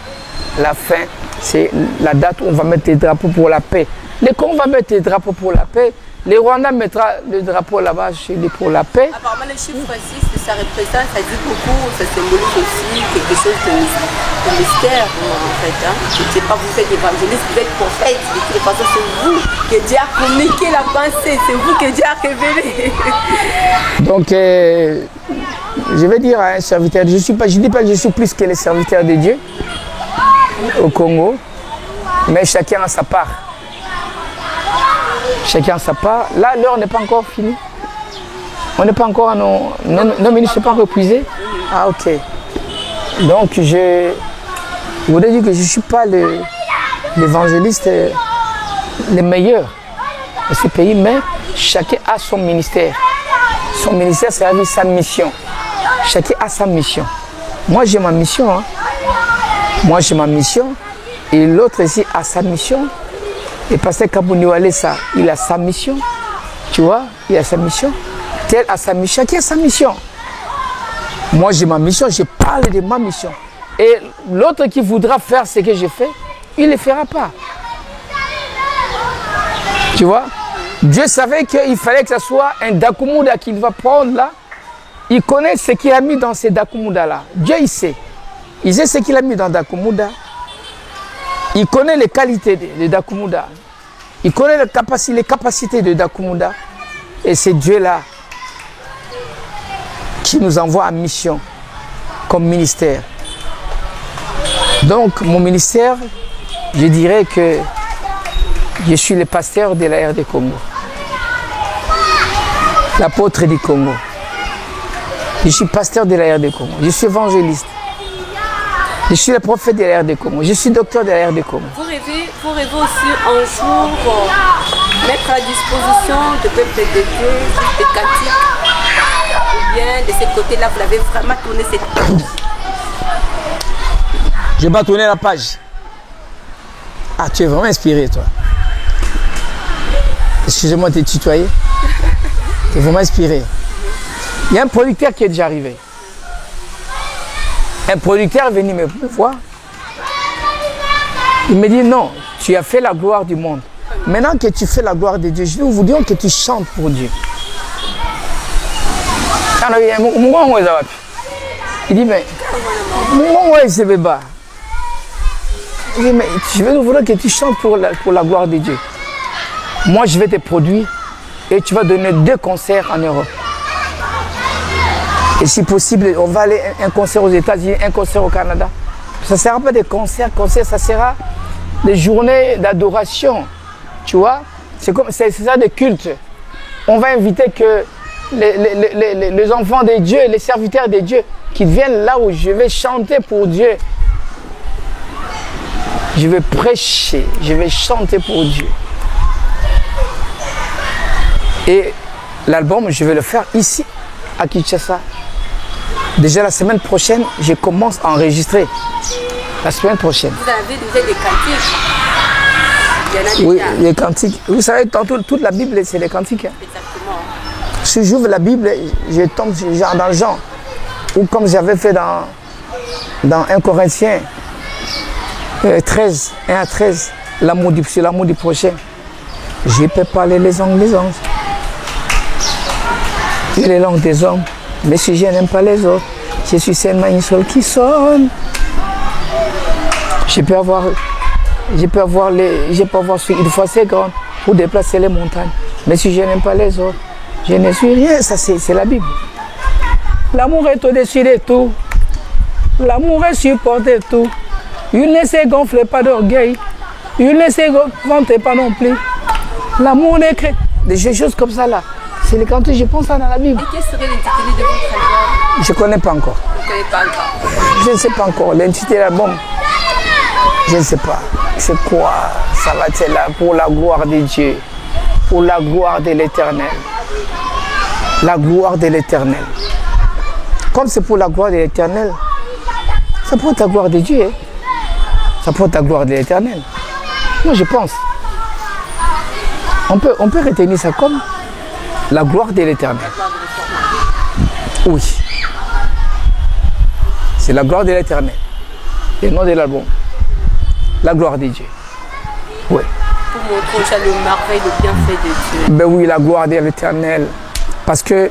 La fin, c'est la date où on va mettre les drapeaux pour la paix. Les Congos va mettre les drapeaux pour la paix. Les Rwandais mettra le drapeau là-bas pour la paix. Apparemment, le chiffre 6, ça représente, ça dit beaucoup, ça symbolise aussi quelque chose de mystère, en fait. Hein. Je ne sais pas, vous êtes évangéliste, vous êtes prophète, de toute façon, c'est vous que Dieu a communiqué la pensée, c'est vous que Dieu a révélé. Donc, je vais dire à un serviteur, je ne dis pas que je suis plus que les serviteurs de Dieu au Congo, mais chacun a sa part. Chacun a sa part. Là, l'heure n'est pas encore finie. On n'est pas encore à nos minutes ne sont pas épuisées. Ah, ok. Donc, je voudrais dire que je ne suis pas l'évangéliste le meilleur de ce pays, mais chacun a son ministère. Son ministère, c'est sa mission. Chacun a sa mission. Moi, j'ai ma mission. Hein. Moi, j'ai ma mission. Et l'autre ici a sa mission. Et pasteur Kabouniwale, ça, il a sa mission. Tu vois, il a sa mission. Tel a sa mission. Qui a sa mission? Moi, j'ai ma mission, je parle de ma mission. Et l'autre qui voudra faire ce que j'ai fait, il ne le fera pas. Tu vois? Dieu savait qu'il fallait que ce soit un Dakumuda qu'il va prendre là. Il connaît ce qu'il a mis dans ces Dakumuda là. Dieu, il sait. Il sait ce qu'il a mis dans Dakumuda. Il connaît les qualités de Dakumuda. Il connaît les capacités de Dakumuda. Et c'est Dieu là qui nous envoie en mission comme ministère. Donc mon ministère, je dirais que je suis le pasteur de la RD Congo. L'apôtre du Congo. Je suis pasteur de la RD Congo. Je suis évangéliste. Je suis le prophète de la RD Congo. Je suis docteur de la RD Congo. Vous rêvez aussi un jour mettre à disposition de peuple de Dieu, des cantiques, ou bien de ce côté-là, vous l'avez vraiment tourné cette page. Je vais pas tourner la page. Ah, tu es vraiment inspiré, toi. Excusez-moi de te tutoyer. Tu es vraiment inspiré. Il y a un producteur qui est déjà arrivé. Un producteur est venu me voir. Il me dit non, tu as fait la gloire du monde. Maintenant que tu fais la gloire de Dieu, je vais vous dire que tu chantes pour Dieu. Il dit mais il dit mais je vais vous dire que tu chantes pour la gloire de Dieu. Moi je vais te produire et tu vas donner 2 concerts en Europe. Et si possible, on va aller un concert aux États-Unis, un concert au Canada. Ça ne sera pas des concerts, ça sera des journées d'adoration. Tu vois, c'est ça de culte. On va inviter que les enfants de Dieu, les serviteurs de Dieu, qui viennent là où je vais chanter pour Dieu. Je vais prêcher, je vais chanter pour Dieu. Et l'album, je vais le faire ici, à Kinshasa. Déjà la semaine prochaine, je commence à enregistrer. La semaine prochaine. Vous avez déjà des cantiques? Oui, les cantiques. Vous savez, toute la Bible, c'est les cantiques. Hein. Exactement. Si j'ouvre la Bible, je tombe dans Jean. Ou comme j'avais fait dans 1 Corinthiens 13, 1 à 13, c'est l'amour du prochain. Je peux parler les langues des anges et les langues des hommes. Mais si je n'aime pas les autres, je suis seulement une seule qui sonne. Je peux avoir une fois assez grande pour déplacer les montagnes. Mais si je n'aime pas les autres, je ne suis rien. Ça, c'est la Bible. L'amour est au-dessus de tout. L'amour est supporte tout. Il ne se gonfle pas d'orgueil. Il ne se vante pas non plus. L'amour n'est que des choses comme ça là. C'est les cantiques, je pense ça dans la Bible. Et quel serait l'intitulé de votre album? Je ne connais pas encore. Vous ne connaissez pas encore? Je ne sais pas encore. L'intitulé de l'album, je ne sais pas. C'est quoi? Ça va être là pour la gloire de Dieu. Pour la gloire de l'Éternel. La gloire de l'Éternel. Comme c'est pour la gloire de l'Éternel, ça peut être la gloire de Dieu. Hein? Ça peut être la gloire de l'Éternel. Moi, je pense. On peut retenir ça comme la gloire de l'Éternel. Oui. C'est la gloire de l'Éternel. Le nom de l'album. La gloire de Dieu. Oui. Pour montrer le merveille, le bienfait de Dieu. Ben oui, la gloire de l'Éternel. Parce que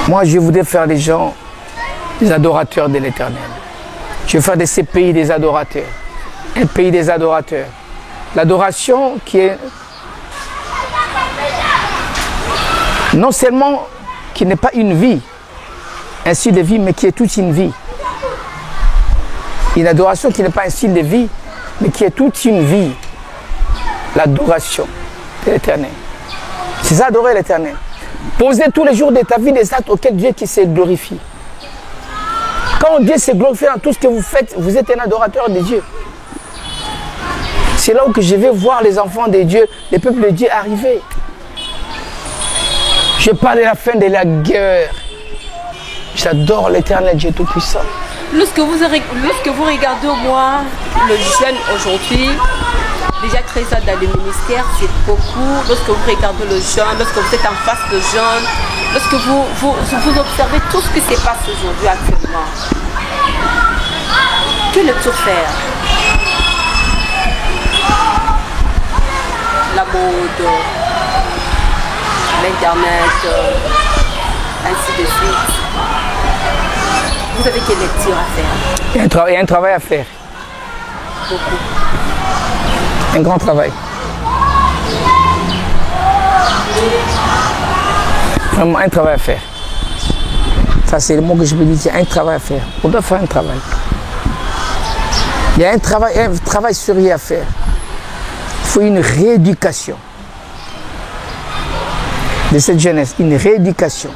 moi, je voudrais faire des gens, des adorateurs de l'Éternel. Je veux faire de ces pays des adorateurs. Un pays des adorateurs. L'adoration qui est non seulement qui n'est pas une vie, un style de vie, mais qui est toute une vie. Une adoration qui n'est pas un style de vie, mais qui est toute une vie. L'adoration de l'Éternel. C'est ça, adorer l'Éternel. Posez tous les jours de ta vie des actes auxquels Dieu qui se glorifie. Quand Dieu se glorifie dans tout ce que vous faites, vous êtes un adorateur de Dieu. C'est là où que je vais voir les enfants de Dieu, les peuples de Dieu arriver. Je parle de la fin de la guerre. J'adore l'Éternel Dieu Tout-Puissant. Lorsque vous regardez au moins le jeune aujourd'hui, déjà 13 ans dans le ministère, c'est beaucoup. Lorsque vous regardez le jeune, lorsque vous êtes en face de jeunes, lorsque vous observez tout ce qui se passe aujourd'hui actuellement, que le-t-il faire? La mode, l'internet, ainsi de suite. Vous avez quelle lecture à faire? Il y a un travail à faire. Beaucoup. Un grand travail. Vraiment un travail à faire. Ça, c'est le mot que je peux dire. Il y a un travail à faire. On doit faire un travail. Il y a un travail sérieux à faire. Il faut une rééducation de cette jeunesse. Une rééducation.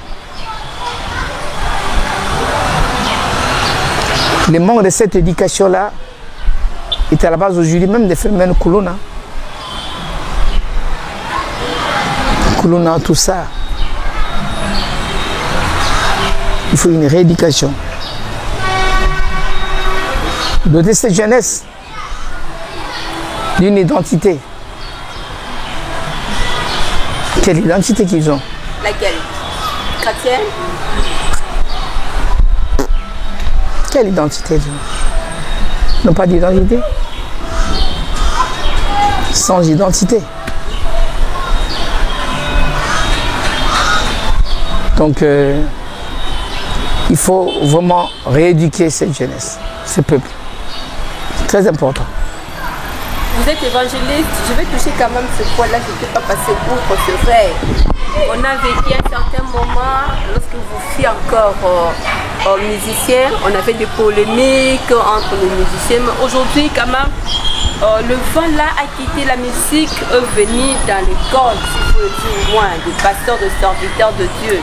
Le manque de cette éducation-là est à la base aujourd'hui même des phénomènes Kuluna. Kuluna, tout ça. Il faut une rééducation. Doter cette jeunesse d'une identité. Quelle identité qu'ils ont? Laquelle? Chrétienne? Quelle identité ils ont? Ils n'ont pas d'identité. Sans identité. Donc, il faut vraiment rééduquer cette jeunesse, ce peuple. C'est très important. Vous êtes évangéliste, je vais toucher quand même ce point-là, je ne peux pas passer outre, c'est vrai. On a vécu un certain moment, lorsque vous fûtes encore musicien, on avait des polémiques entre les musiciens, mais aujourd'hui quand même, le vent là a quitté la musique, est venu dans l'école, si vous le dites au moins, des pasteurs, des serviteurs de Dieu.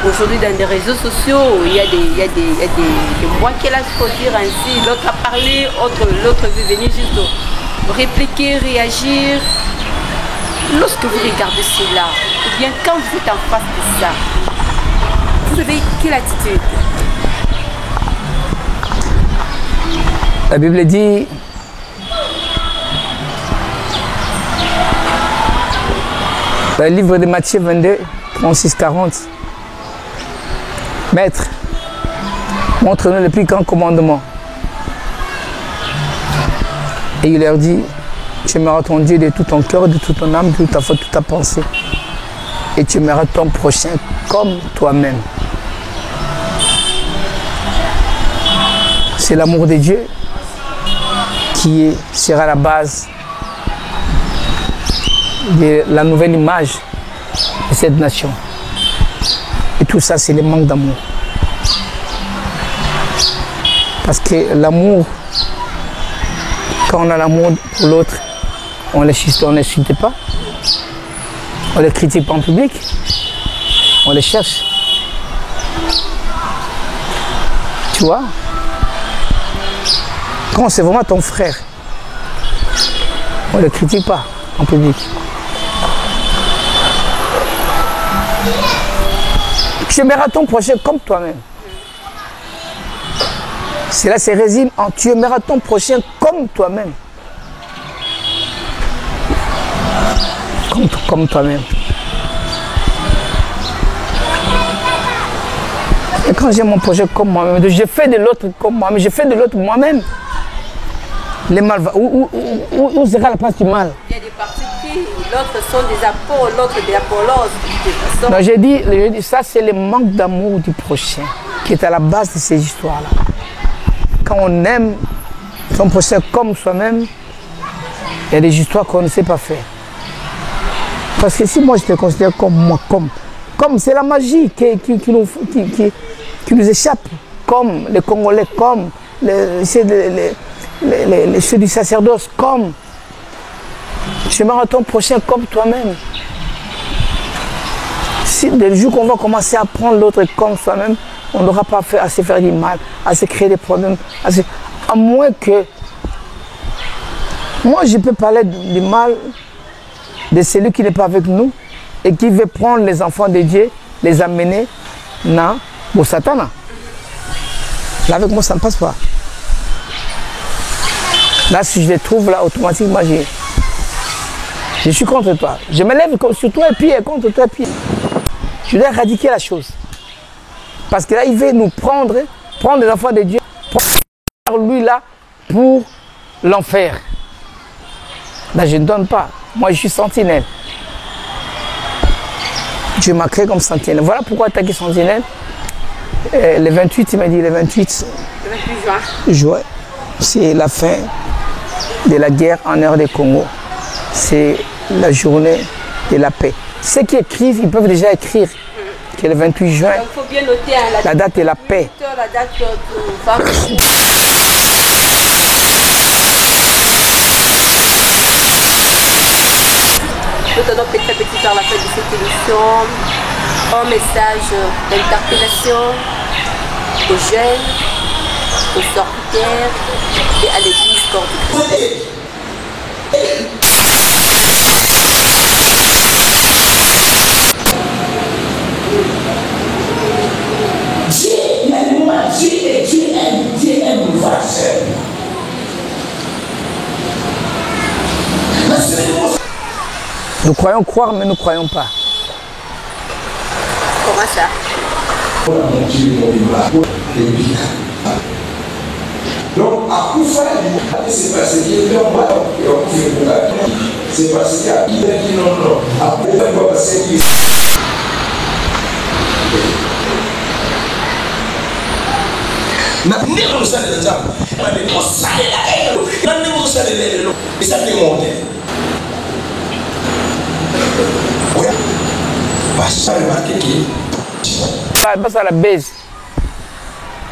Aujourd'hui, dans les réseaux sociaux, il y a des mois qu'elle a faut dire ainsi, l'autre a parlé, l'autre veut venir juste répliquer, réagir. Lorsque vous regardez cela, ou bien quand vous êtes en face de ça, vous avez quelle attitude? La Bible dit dans le livre de Matthieu 22, 36-40, Maître, montre-nous le plus grand commandement. Et il leur dit, tu aimeras ton Dieu de tout ton cœur, de toute ton âme, de toute ta foi, de toute ta pensée. Et tu aimeras ton prochain comme toi-même. C'est l'amour de Dieu qui sera la base de la nouvelle image de cette nation. Et tout ça, c'est le manque d'amour. Parce que l'amour, quand on a l'amour pour l'autre, on ne l'insulte pas, on ne le critique pas en public, on le cherche. Tu vois? Quand c'est vraiment ton frère, on ne le critique pas en public. Tu aimeras ton prochain comme toi-même. Cela se résume en tu aimeras ton prochain comme toi-même. Comme toi-même. Et quand j'ai mon projet comme moi-même, je fais de l'autre comme moi-même, je fais de l'autre moi-même. Le mal va. Où sera la place du mal? Il y a des partis pris, l'autre sont des apôtres, l'autre des apollos. Non, j'ai dit, ça c'est le manque d'amour du prochain qui est à la base de ces histoires-là. Quand on aime son prochain comme soi-même, il y a des histoires qu'on ne sait pas faire. Parce que si moi je te considère comme moi, comme c'est la magie qui nous échappe, comme les Congolais, comme ceux du sacerdoce, comme tu aimeras ton prochain comme toi-même. Si dès le jour qu'on va commencer à prendre l'autre comme soi-même, on n'aura pas à se faire du mal, à se créer des problèmes, à moins que moi je peux parler du mal de celui qui n'est pas avec nous et qui veut prendre les enfants de Dieu, les amener au Satan. Là, avec moi, ça ne passe pas. Là, si je les trouve, là, automatiquement, je suis contre toi. Je me lève sur toi et puis contre toi et puis. Je dois éradiquer la chose. Parce que là, il veut nous prendre les enfants de Dieu, prendre lui là pour l'enfer. Là, je ne donne pas. Moi, je suis sentinelle. Dieu m'a créé comme sentinelle. Voilà pourquoi attaquer sentinelle. Le 28, il m'a dit, le 28 juin, c'est la fin de la guerre en heure des Congo. C'est la journée de la paix. Ceux qui écrivent, ils peuvent déjà écrire que le 28 juin, il faut bien noter la date est la paix. La date va. Nous allons petit à petit vers la fin de cette émission. Un message d'interpellation aux jeunes, aux sorcières et à l'église cordiale. Dieu aime le farceur. Nous croyons croire, mais nous ne croyons pas. Comment ça? Donc, à coup c'est parce qu'il y a c'est parce qu'il y a qui non. Après, na ndimo musalele nzambe bade musalela elo na ndimo musalele elo isate monde oya basale bakeki Passe à la baise.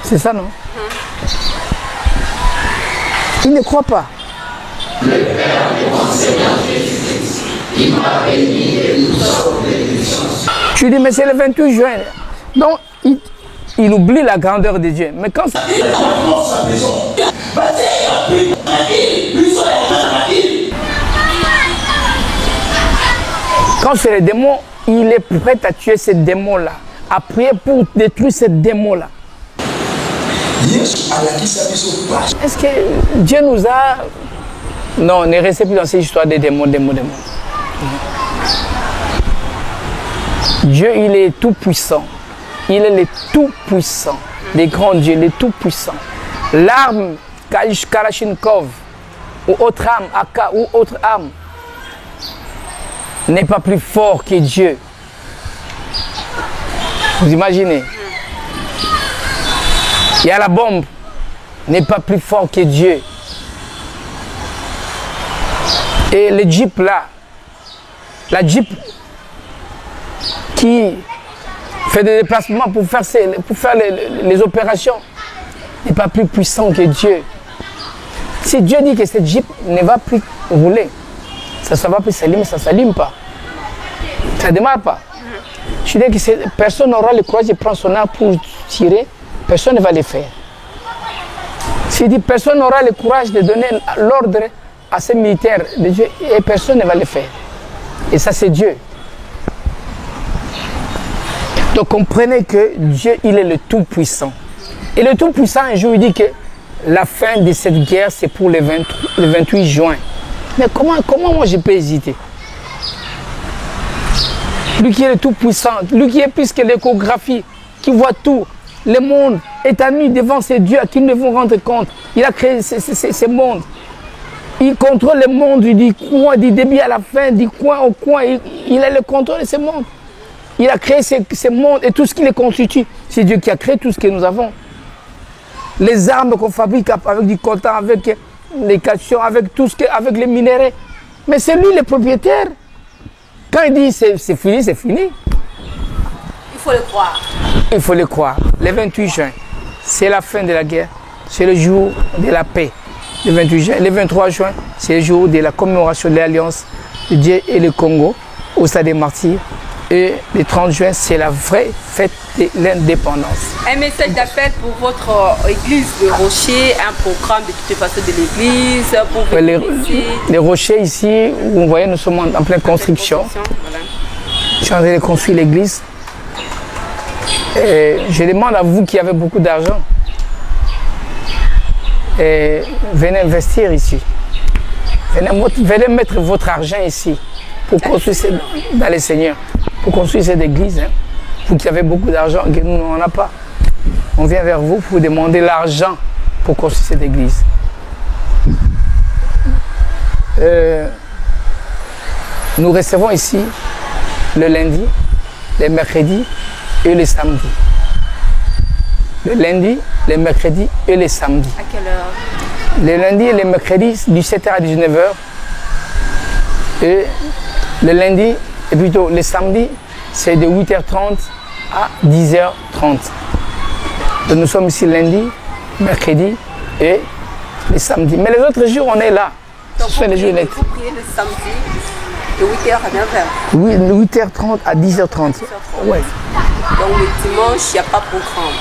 C'est ça, non? Il ne croit pas. Tu dis, mais c'est le 28 juin. Donc, il oublie la grandeur de Dieu. Mais quand ça... Quand c'est les démons, il est prêt à tuer ces démons-là, à prier pour détruire ces démons-là. Est-ce que Dieu nous a... Non, ne restez plus dans ces histoires de démons. Dieu, il est tout puissant. Il est le tout puissant. Les grands dieux, les tout puissants. L'arme Kalachnikov ou autre arme, AK ou autre arme, n'est pas plus fort que Dieu. Vous imaginez? Il y a la bombe, n'est pas plus fort que Dieu. Et le Jeep là, la Jeep qui fait des déplacements pour faire les opérations, n'est pas plus puissant que Dieu. Si Dieu dit que cette Jeep ne va plus rouler, ça ne va plus s'allumer, ça ne s'allume pas. Ça ne démarre pas. Je dis que personne n'aura le courage de prendre son arme pour tirer, personne ne va le faire. S'il dit personne n'aura le courage de donner l'ordre à ces militaires de Dieu, et personne ne va le faire. Et ça, c'est Dieu. Donc comprenez que Dieu, il est le Tout-Puissant. Et le Tout-Puissant, un jour, il dit que la fin de cette guerre, c'est pour le 28 juin. Mais comment moi je peux hésiter? Lui qui est le Tout-Puissant, lui qui est plus que l'échographie, qui voit tout, le monde est à nu devant ces dieux à qui nous devons rendre compte. Il a créé ces mondes. Il contrôle le monde du coin, du début à la fin, du coin au coin. Il a le contrôle de ce monde. Il a créé ces mondes et tout ce qui les constitue. C'est Dieu qui a créé tout ce que nous avons. Les armes qu'on fabrique avec du coltan, avec les calcium, avec tout ce que, avec les minéraux. Mais c'est lui le propriétaire. Quand il dit c'est fini, c'est fini. Il faut le croire. Il faut le croire. Le 28 juin, c'est la fin de la guerre. C'est le jour de la paix. Le 28 juin. Le 23 juin, c'est le jour de la commémoration de l'Alliance de Dieu et le Congo au Stade des Martyrs. Et le 30 juin, c'est la vraie fête de l'indépendance. Un message d'appel pour votre église de Rocher, un programme de toutes les façons de l'église, pour les Rochers ici, vous voyez, nous sommes en pleine construction. Voilà. Je suis en train de construire l'église. Et je demande à vous qui avez beaucoup d'argent Et venez investir ici. Venez mettre votre argent ici pour construire dans les seigneurs, pour construire cette église. Hein. Vous qui avez beaucoup d'argent, que nous n'en avons pas. On vient vers vous pour demander l'argent pour construire cette église. Nous recevons ici le lundi, les mercredis et les samedis. Le lundi, les mercredis et les samedis. À quelle heure? Les lundis et les mercredis, du 7h à 19h. Et le lundi, et plutôt les samedis, c'est de 8h30 à 10h30. Donc nous sommes ici lundi, mercredi et les samedis. Mais les autres jours, on est là. Donc ce sont les jours nets. Vous priez le samedi de 8h à 9h. Oui, de 8h30 à 10h30. Ouais. Donc le dimanche, il n'y a pas de programme.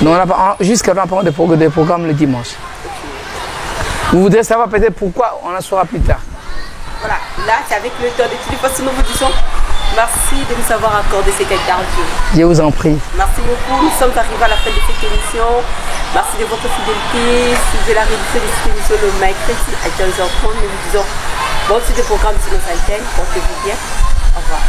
Non, on n'a pas, jusqu'à maintenant, pas de programme le dimanche. Vous voudrez savoir peut-être pourquoi, on en saura plus tard. Voilà, là c'est avec le temps de toutes les façons nous vous disons merci de nous avoir accordé cette interview. Je vous en prie. Merci beaucoup, nous sommes arrivés à la fin de cette émission. Merci de votre fidélité. Suivez la réédition de cette émission le mercredi à 15h30. Nous vous disons bonne suite de programme sur nos antennes. Portez-vous bien. Au revoir.